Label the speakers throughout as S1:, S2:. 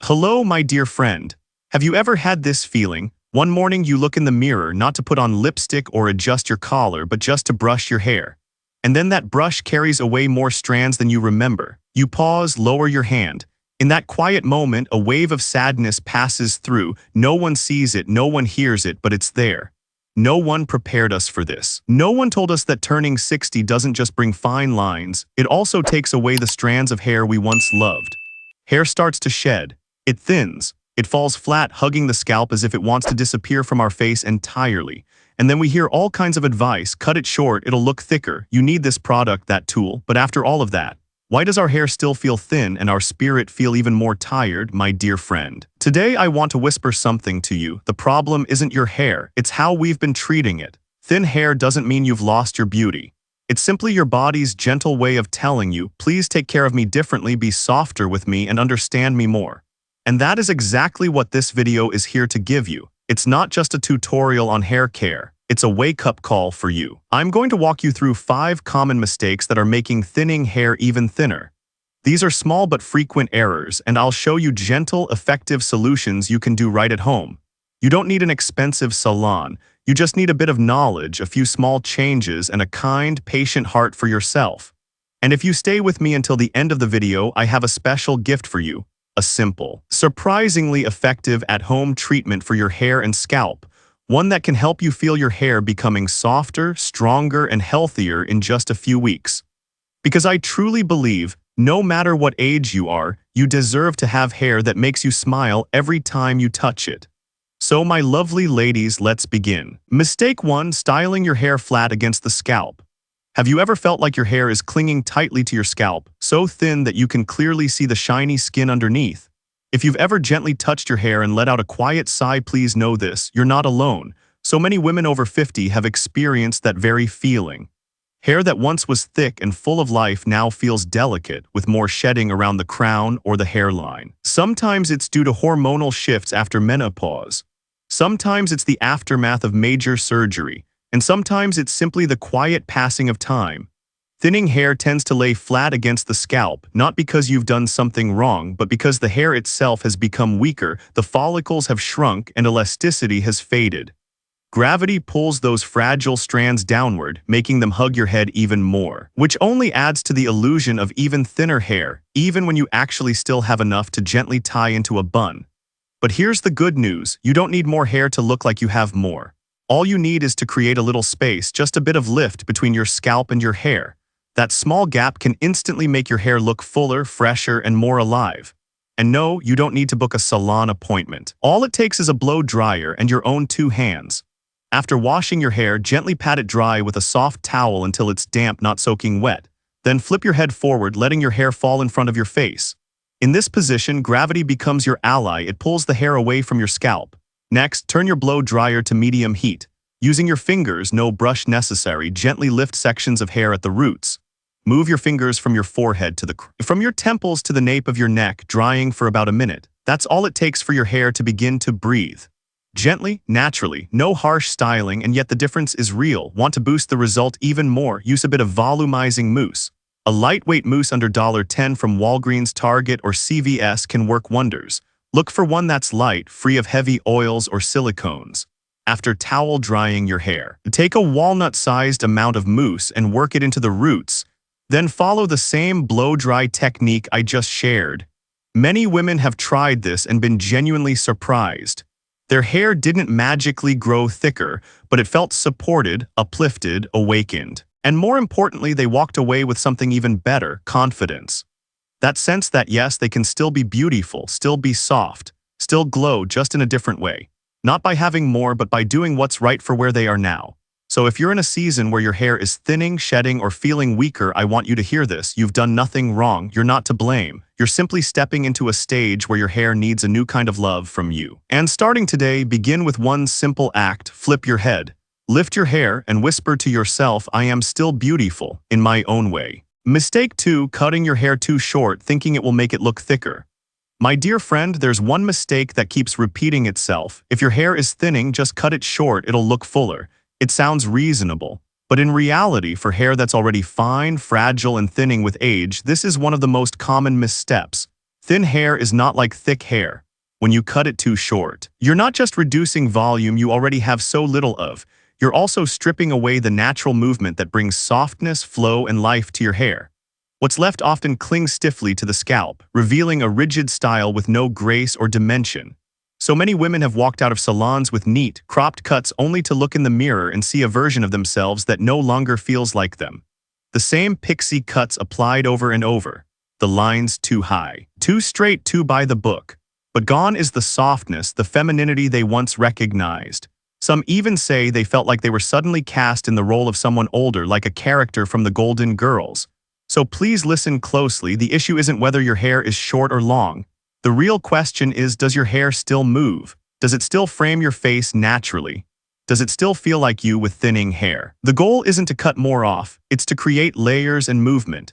S1: Hello, my dear friend. Have you ever had this feeling? One morning you look in the mirror not to put on lipstick or adjust your collar, but just to brush your hair. And then that brush carries away more strands than you remember. You pause, lower your hand. In that quiet moment, a wave of sadness passes through. No one sees it, no one hears it, but it's there. No one prepared us for this. No one told us that turning 60 doesn't just bring fine lines, it also takes away the strands of hair we once loved. Hair starts to shed. It thins. It falls flat, hugging the scalp as if it wants to disappear from our face entirely. And then we hear all kinds of advice. Cut it short, it'll look thicker. You need this product, that tool. But after all of that, why does our hair still feel thin and our spirit feel even more tired, my dear friend? Today I want to whisper something to you. The problem isn't your hair, it's how we've been treating it. Thin hair doesn't mean you've lost your beauty. It's simply your body's gentle way of telling you, please take care of me differently, be softer with me, and understand me more. And that is exactly what this video is here to give you. It's not just a tutorial on hair care. It's a wake-up call for you. I'm going to walk you through 5 common mistakes that are making thinning hair even thinner. These are small but frequent errors, and I'll show you gentle, effective solutions you can do right at home. You don't need an expensive salon. You just need a bit of knowledge, a few small changes, and a kind, patient heart for yourself. And if you stay with me until the end of the video, I have a special gift for you. A simple, surprisingly effective at-home treatment for your hair and scalp. One that can help you feel your hair becoming softer, stronger, and healthier in just a few weeks. Because I truly believe, no matter what age you are, you deserve to have hair that makes you smile every time you touch it. So my lovely ladies, let's begin. Mistake 1. Styling your hair flat against the scalp. Have you ever felt like your hair is clinging tightly to your scalp, so thin that you can clearly see the shiny skin underneath? If you've ever gently touched your hair and let out a quiet sigh, please know this, you're not alone. So many women over 50 have experienced that very feeling. Hair that once was thick and full of life now feels delicate, with more shedding around the crown or the hairline. Sometimes it's due to hormonal shifts after menopause. Sometimes it's the aftermath of major surgery. And sometimes it's simply the quiet passing of time. Thinning hair tends to lay flat against the scalp, not because you've done something wrong, but because the hair itself has become weaker, the follicles have shrunk, and elasticity has faded. Gravity pulls those fragile strands downward, making them hug your head even more, which only adds to the illusion of even thinner hair, even when you actually still have enough to gently tie into a bun. But here's the good news, you don't need more hair to look like you have more. All you need is to create a little space, just a bit of lift between your scalp and your hair. That small gap can instantly make your hair look fuller, fresher, and more alive. And no, you don't need to book a salon appointment. All it takes is a blow dryer and your own 2 hands. After washing your hair, gently pat it dry with a soft towel until it's damp, not soaking wet. Then flip your head forward, letting your hair fall in front of your face. In this position, gravity becomes your ally. It pulls the hair away from your scalp. Next, turn your blow dryer to medium heat. Using your fingers, no brush necessary, gently lift sections of hair at the roots. Move your fingers from your forehead from your temples to the nape of your neck, drying for about a minute. That's all it takes for your hair to begin to breathe. Gently, naturally, no harsh styling, and yet the difference is real. Want to boost the result even more? Use a bit of volumizing mousse. A lightweight mousse under $10 from Walgreens, Target, or CVS can work wonders. Look for one that's light, free of heavy oils or silicones. After towel drying your hair, take a walnut-sized amount of mousse and work it into the roots. Then follow the same blow-dry technique I just shared. Many women have tried this and been genuinely surprised. Their hair didn't magically grow thicker, but it felt supported, uplifted, awakened. And more importantly, they walked away with something even better, confidence. That sense that yes, they can still be beautiful, still be soft, still glow, just in a different way. Not by having more, but by doing what's right for where they are now. So if you're in a season where your hair is thinning, shedding, or feeling weaker, I want you to hear this. You've done nothing wrong. You're not to blame. You're simply stepping into a stage where your hair needs a new kind of love from you. And starting today, begin with one simple act. Flip your head. Lift your hair and whisper to yourself, I am still beautiful, in my own way. Mistake 2. Cutting your hair too short, thinking it will make it look thicker. My dear friend, there's one mistake that keeps repeating itself. If your hair is thinning, just cut it short, it'll look fuller. It sounds reasonable, but in reality, for hair that's already fine, fragile, and thinning with age, this is one of the most common missteps. Thin hair is not like thick hair. When you cut it too short, you're not just reducing volume you already have so little of, you're also stripping away the natural movement that brings softness, flow, and life to your hair. What's left often clings stiffly to the scalp, revealing a rigid style with no grace or dimension. So many women have walked out of salons with neat, cropped cuts only to look in the mirror and see a version of themselves that no longer feels like them. The same pixie cuts applied over and over. The lines too high, too straight, too by the book. But gone is the softness, the femininity they once recognized. Some even say they felt like they were suddenly cast in the role of someone older, like a character from the Golden Girls. So please listen closely. The issue isn't whether your hair is short or long. The real question is, does your hair still move? Does it still frame your face naturally? Does it still feel like you with thinning hair? The goal isn't to cut more off, it's to create layers and movement.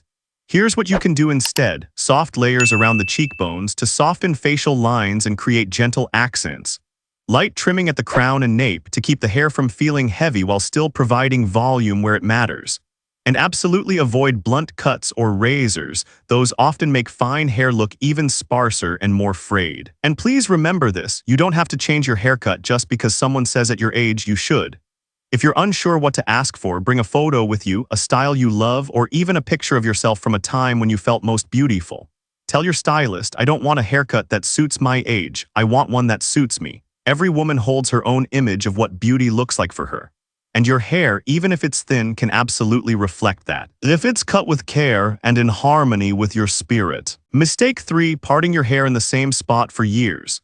S1: Here's what you can do instead: soft layers around the cheekbones to soften facial lines and create gentle accents. Light trimming at the crown and nape to keep the hair from feeling heavy while still providing volume where it matters. And absolutely avoid blunt cuts or razors. Those often make fine hair look even sparser and more frayed. And please remember this: you don't have to change your haircut just because someone says at your age you should. If you're unsure what to ask for, bring a photo with you, a style you love, or even a picture of yourself from a time when you felt most beautiful. Tell your stylist, I don't want a haircut that suits my age, I want one that suits me. Every woman holds her own image of what beauty looks like for her. And your hair, even if it's thin, can absolutely reflect that, if it's cut with care and in harmony with your spirit. Mistake 3, parting your hair in the same spot for years.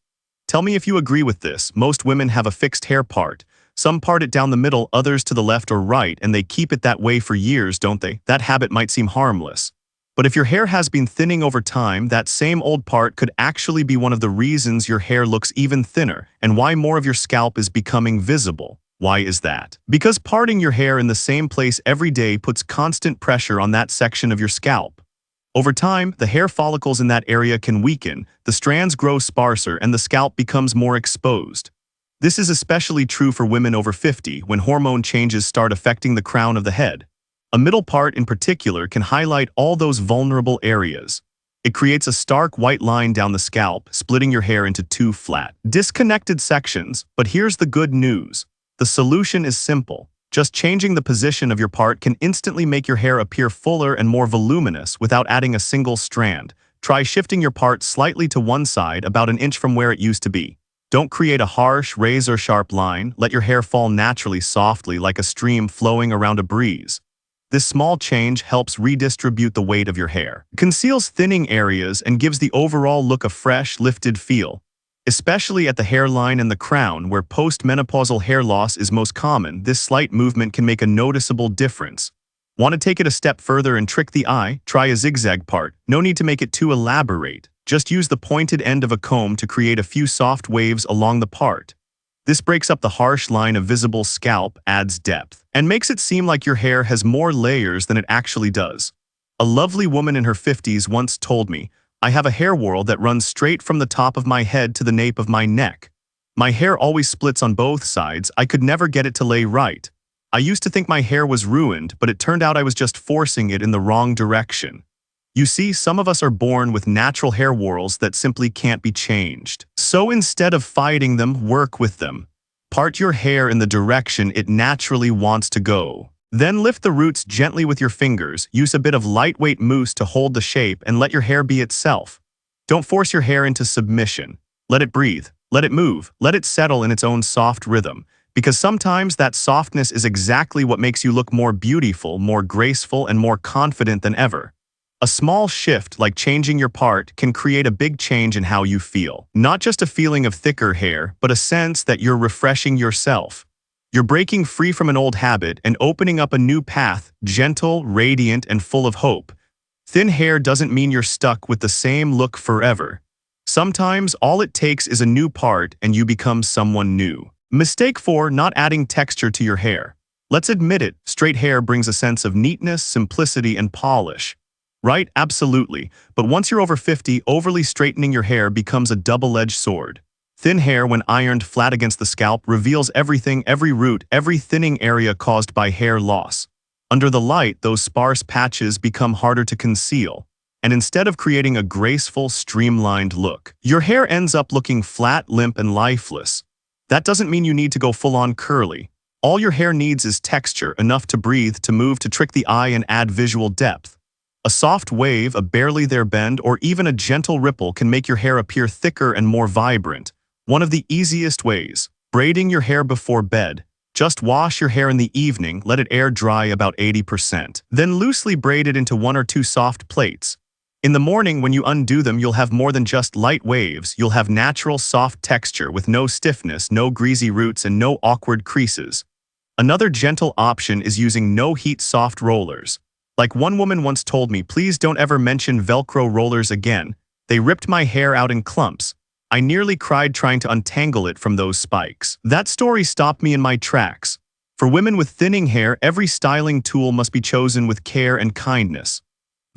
S1: Tell me if you agree with this. Most women have a fixed hair part. Some part it down the middle, others to the left or right, and they keep it that way for years, don't they? That habit might seem harmless. But if your hair has been thinning over time, that same old part could actually be one of the reasons your hair looks even thinner and why more of your scalp is becoming visible. Why is that? Because parting your hair in the same place every day puts constant pressure on that section of your scalp. Over time, the hair follicles in that area can weaken, the strands grow sparser, and the scalp becomes more exposed. This is especially true for women over 50 when hormone changes start affecting the crown of the head. A middle part in particular can highlight all those vulnerable areas. It creates a stark white line down the scalp, splitting your hair into two flat, disconnected sections. But here's the good news. The solution is simple. Just changing the position of your part can instantly make your hair appear fuller and more voluminous without adding a single strand. Try shifting your part slightly to one side, about an inch from where it used to be. Don't create a harsh, razor-sharp line. Let your hair fall naturally, softly, like a stream flowing around a breeze. This small change helps redistribute the weight of your hair, conceals thinning areas, and gives the overall look a fresh, lifted feel. Especially at the hairline and the crown, where post-menopausal hair loss is most common, this slight movement can make a noticeable difference. Want to take it a step further and trick the eye? Try a zigzag part. No need to make it too elaborate. Just use the pointed end of a comb to create a few soft waves along the part. This breaks up the harsh line of visible scalp, adds depth, and makes it seem like your hair has more layers than it actually does. A lovely woman in her 50s once told me, I have a hair whorl that runs straight from the top of my head to the nape of my neck. My hair always splits on both sides. I could never get it to lay right. I used to think my hair was ruined, but it turned out I was just forcing it in the wrong direction. You see, some of us are born with natural hair whorls that simply can't be changed. So instead of fighting them, work with them. Part your hair in the direction it naturally wants to go. Then lift the roots gently with your fingers, use a bit of lightweight mousse to hold the shape, and let your hair be itself. Don't force your hair into submission. Let it breathe, let it move, let it settle in its own soft rhythm. Because sometimes that softness is exactly what makes you look more beautiful, more graceful, and more confident than ever. A small shift, like changing your part, can create a big change in how you feel. Not just a feeling of thicker hair, but a sense that you're refreshing yourself. You're breaking free from an old habit and opening up a new path, gentle, radiant, and full of hope. Thin hair doesn't mean you're stuck with the same look forever. Sometimes all it takes is a new part and you become someone new. Mistake 4, not adding texture to your hair. Let's admit it, straight hair brings a sense of neatness, simplicity, and polish. Right? Absolutely. But once you're over 50, overly straightening your hair becomes a double-edged sword. Thin hair, when ironed flat against the scalp, reveals everything, every root, every thinning area caused by hair loss. Under the light, those sparse patches become harder to conceal. and instead of creating a graceful, streamlined look, your hair ends up looking flat, limp, and lifeless. That doesn't mean you need to go full-on curly. All your hair needs is texture, enough to breathe, to move, to trick the eye and add visual depth. A soft wave, a barely there bend, or even a gentle ripple can make your hair appear thicker and more vibrant. One of the easiest ways: braiding your hair before bed. Just wash your hair in the evening, let it air dry about 80%. Then loosely braid it into 1 or 2 soft plaits. In the morning, when you undo them, you'll have more than just light waves. You'll have natural, soft texture with no stiffness, no greasy roots, and no awkward creases. Another gentle option is using no-heat soft rollers. Like one woman once told me, please don't ever mention Velcro rollers again. They ripped my hair out in clumps. I nearly cried trying to untangle it from those spikes. That story stopped me in my tracks. For women with thinning hair, every styling tool must be chosen with care and kindness.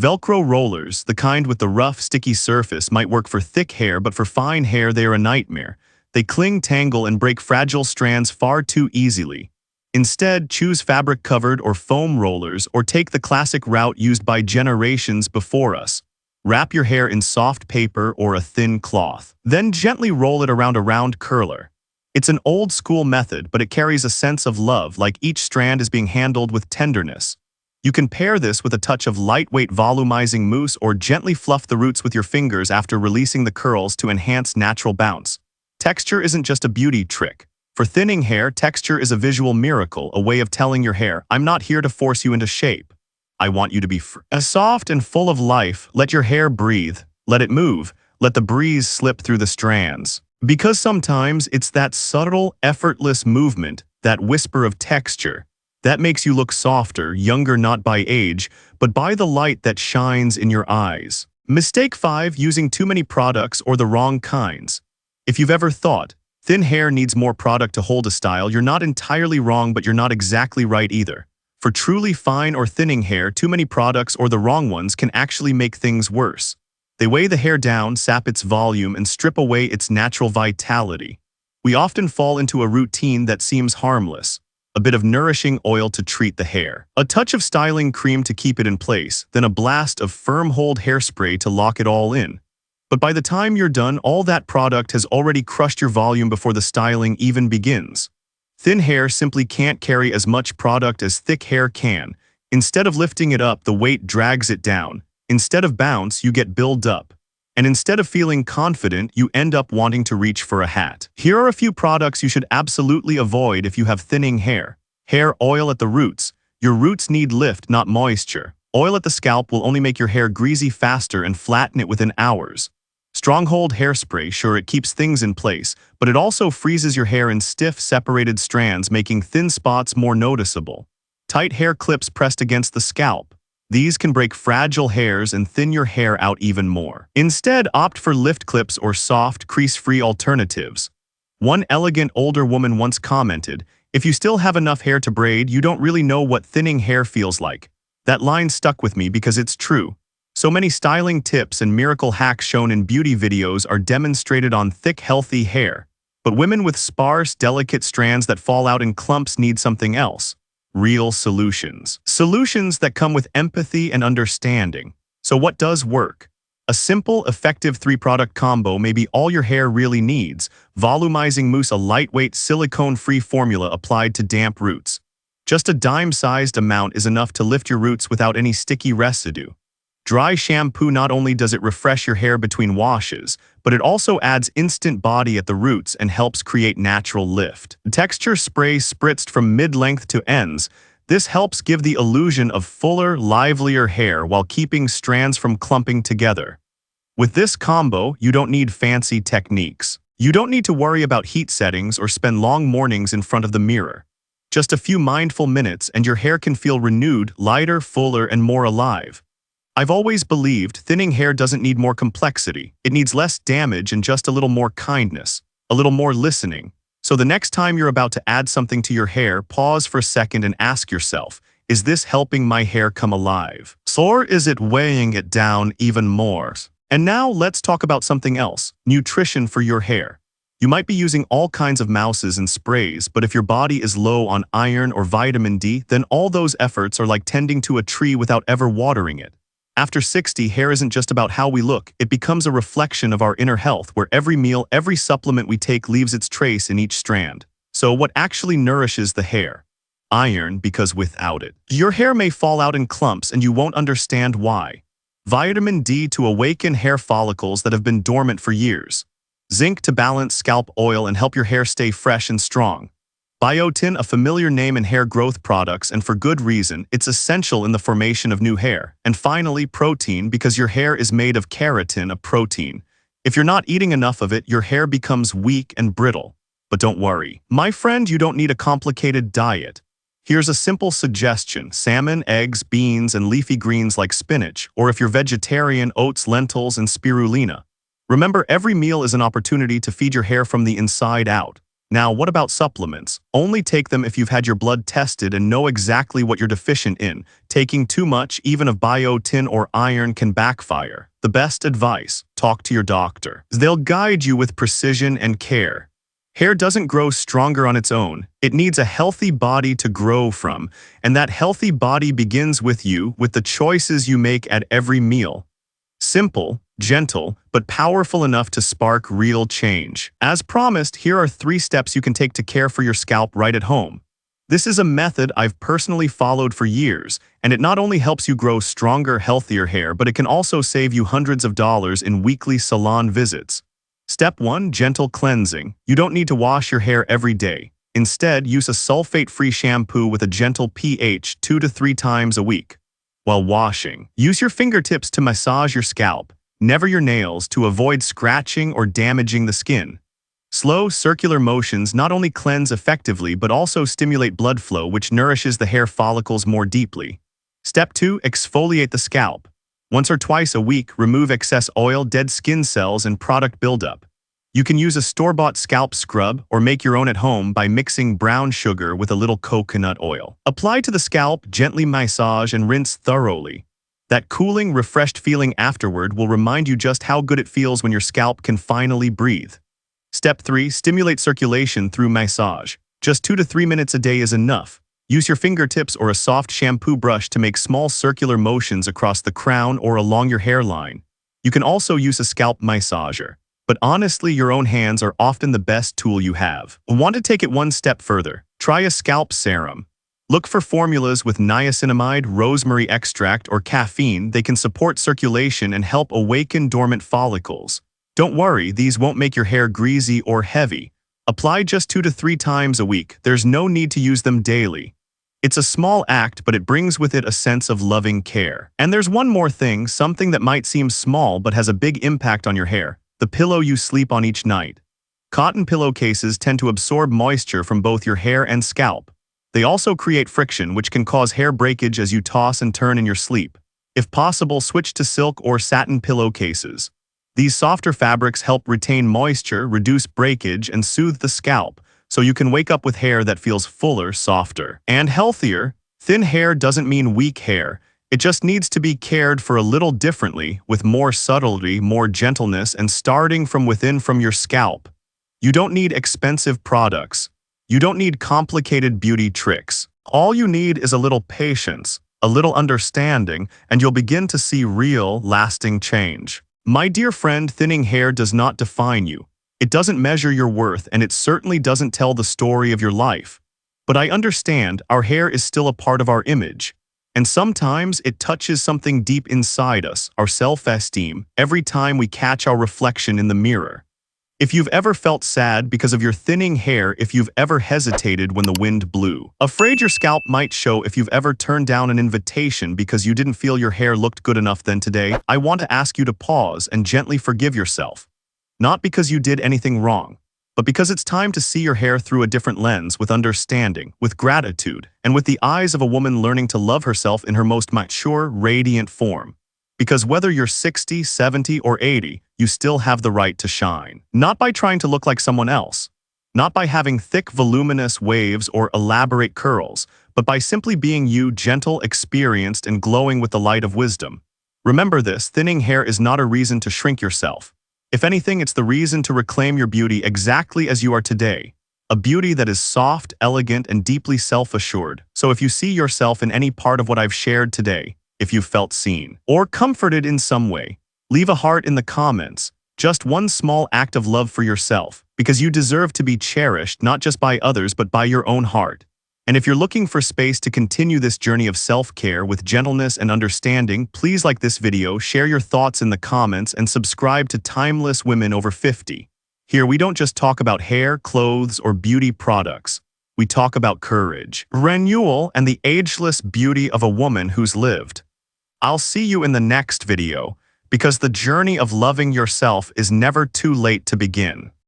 S1: Velcro rollers, the kind with the rough, sticky surface, might work for thick hair, but for fine hair, they are a nightmare. They cling, tangle, and break fragile strands far too easily. Instead, choose fabric-covered or foam rollers, or take the classic route used by generations before us. Wrap your hair in soft paper or a thin cloth. Then gently roll it around a round curler. It's an old-school method, but it carries a sense of love, like each strand is being handled with tenderness. You can pair this with a touch of lightweight volumizing mousse, or gently fluff the roots with your fingers after releasing the curls to enhance natural bounce. Texture isn't just a beauty trick. For thinning hair, texture is a visual miracle, a way of telling your hair, I'm not here to force you into shape. I want you to be soft and full of life. Let your hair breathe. Let it move. Let the breeze slip through the strands. Because sometimes it's that subtle, effortless movement, that whisper of texture, that makes you look softer, younger not by age, but by the light that shines in your eyes. Mistake 5: using too many products or the wrong kinds. If you've ever thought, thin hair needs more product to hold a style, you're not entirely wrong, but you're not exactly right either. For truly fine or thinning hair, too many products or the wrong ones can actually make things worse. They weigh the hair down, sap its volume, and strip away its natural vitality. We often fall into a routine that seems harmless. A bit of nourishing oil to treat the hair, a touch of styling cream to keep it in place, then a blast of firm hold hairspray to lock it all in. But by the time you're done, all that product has already crushed your volume before the styling even begins. Thin hair simply can't carry as much product as thick hair can. Instead of lifting it up, the weight drags it down. Instead of bounce, you get build up. And instead of feeling confident, you end up wanting to reach for a hat. Here are a few products you should absolutely avoid if you have thinning hair. Hair oil at the roots. Your roots need lift, not moisture. Oil at the scalp will only make your hair greasy faster and flatten it within hours. Stronghold hairspray, sure, it keeps things in place, but it also freezes your hair in stiff, separated strands, making thin spots more noticeable. Tight hair clips pressed against the scalp. These can break fragile hairs and thin your hair out even more. Instead, opt for lift clips or soft, crease-free alternatives. One elegant older woman once commented, "If you still have enough hair to braid, you don't really know what thinning hair feels like." That line stuck with me because it's true. So many styling tips and miracle hacks shown in beauty videos are demonstrated on thick, healthy hair. But women with sparse, delicate strands that fall out in clumps need something else. Real solutions. Solutions that come with empathy and understanding. So what does work? A simple, effective 3-product combo may be all your hair really needs. Volumizing mousse, a lightweight, silicone-free formula applied to damp roots. Just a dime-sized amount is enough to lift your roots without any sticky residue. Dry shampoo, not only does it refresh your hair between washes, but it also adds instant body at the roots and helps create natural lift. Texture spray spritzed from mid-length to ends. This helps give the illusion of fuller, livelier hair while keeping strands from clumping together. With this combo, you don't need fancy techniques. You don't need to worry about heat settings or spend long mornings in front of the mirror. Just a few mindful minutes and your hair can feel renewed, lighter, fuller, and more alive. I've always believed thinning hair doesn't need more complexity. It needs less damage and just a little more kindness, a little more listening. So the next time you're about to add something to your hair, pause for a second and ask yourself, is this helping my hair come alive? Or is it weighing it down even more? And now let's talk about something else, nutrition for your hair. You might be using all kinds of mouses and sprays, but if your body is low on iron or vitamin D, then all those efforts are like tending to a tree without ever watering it. After 60, hair isn't just about how we look, it becomes a reflection of our inner health where every meal, every supplement we take leaves its trace in each strand. So what actually nourishes the hair? Iron, because without it, your hair may fall out in clumps and you won't understand why. Vitamin D to awaken hair follicles that have been dormant for years. Zinc to balance scalp oil and help your hair stay fresh and strong. Biotin, a familiar name in hair growth products, and for good reason, it's essential in the formation of new hair. And finally, protein, because your hair is made of keratin, a protein. If you're not eating enough of it, your hair becomes weak and brittle. But don't worry. My friend, you don't need a complicated diet. Here's a simple suggestion: salmon, eggs, beans, and leafy greens like spinach, or if you're vegetarian, oats, lentils, and spirulina. Remember, every meal is an opportunity to feed your hair from the inside out. Now, what about supplements? Only take them if you've had your blood tested and know exactly what you're deficient in. Taking too much, even of biotin or iron, can backfire. The best advice: talk to your doctor. They'll guide you with precision and care. Hair doesn't grow stronger on its own. It needs a healthy body to grow from, and that healthy body begins with you, with the choices you make at every meal. Simple, gentle, but powerful enough to spark real change. As promised, here are 3 steps you can take to care for your scalp right at home. This is a method I've personally followed for years, and it not only helps you grow stronger, healthier hair, but it can also save you hundreds of dollars in weekly salon visits. Step 1. Gentle cleansing. You don't need to wash your hair every day. Instead, use a sulfate-free shampoo with a gentle pH 2 to 3 times a week. While washing, use your fingertips to massage your scalp, never your nails, to avoid scratching or damaging the skin. Slow, circular motions not only cleanse effectively but also stimulate blood flow, which nourishes the hair follicles more deeply. Step 2. Exfoliate the scalp. Once or twice a week, remove excess oil, dead skin cells, and product buildup. You can use a store-bought scalp scrub or make your own at home by mixing brown sugar with a little coconut oil. Apply to the scalp, gently massage, and rinse thoroughly. That cooling, refreshed feeling afterward will remind you just how good it feels when your scalp can finally breathe. Step 3. Stimulate circulation through massage. Just 2 to 3 minutes a day is enough. Use your fingertips or a soft shampoo brush to make small circular motions across the crown or along your hairline. You can also use a scalp massager. But honestly, your own hands are often the best tool you have. Want to take it one step further? Try a scalp serum. Look for formulas with niacinamide, rosemary extract, or caffeine. They can support circulation and help awaken dormant follicles. Don't worry, these won't make your hair greasy or heavy. Apply just 2 to 3 times a week. There's no need to use them daily. It's a small act, but it brings with it a sense of loving care. And there's one more thing, something that might seem small but has a big impact on your hair: the pillow you sleep on each night. Cotton pillowcases tend to absorb moisture from both your hair and scalp. They also create friction, which can cause hair breakage as you toss and turn in your sleep. If possible, switch to silk or satin pillowcases. These softer fabrics help retain moisture, reduce breakage, and soothe the scalp, so you can wake up with hair that feels fuller, softer, and healthier. Thin hair doesn't mean weak hair. It just needs to be cared for a little differently, with more subtlety, more gentleness, and starting from within, from your scalp. You don't need expensive products. You don't need complicated beauty tricks. All you need is a little patience, a little understanding, and you'll begin to see real, lasting change. My dear friend, thinning hair does not define you. It doesn't measure your worth, and it certainly doesn't tell the story of your life. But I understand, our hair is still a part of our image. And sometimes it touches something deep inside us, our self-esteem, every time we catch our reflection in the mirror. If you've ever felt sad because of your thinning hair, if you've ever hesitated when the wind blew, afraid your scalp might show, if you've ever turned down an invitation because you didn't feel your hair looked good enough, then today, I want to ask you to pause and gently forgive yourself. Not because you did anything wrong, but because it's time to see your hair through a different lens, with understanding, with gratitude, and with the eyes of a woman learning to love herself in her most mature, radiant form. Because whether you're 60, 70, or 80, you still have the right to shine. Not by trying to look like someone else, not by having thick, voluminous waves or elaborate curls, but by simply being you, gentle, experienced, and glowing with the light of wisdom. Remember this: thinning hair is not a reason to shrink yourself. If anything, it's the reason to reclaim your beauty exactly as you are today. A beauty that is soft, elegant, and deeply self-assured. So if you see yourself in any part of what I've shared today, if you felt seen or comforted in some way. Leave a heart in the comments. Just one small act of love for yourself, because you deserve to be cherished not just by others but by your own heart. And if you're looking for space to continue this journey of self-care with gentleness and understanding, please like this video, share your thoughts in the comments, and subscribe to Timeless Women Over 50. Here we don't just talk about hair, clothes, or beauty products. We talk about courage, renewal, and the ageless beauty of a woman who's lived. I'll see you in the next video, because the journey of loving yourself is never too late to begin.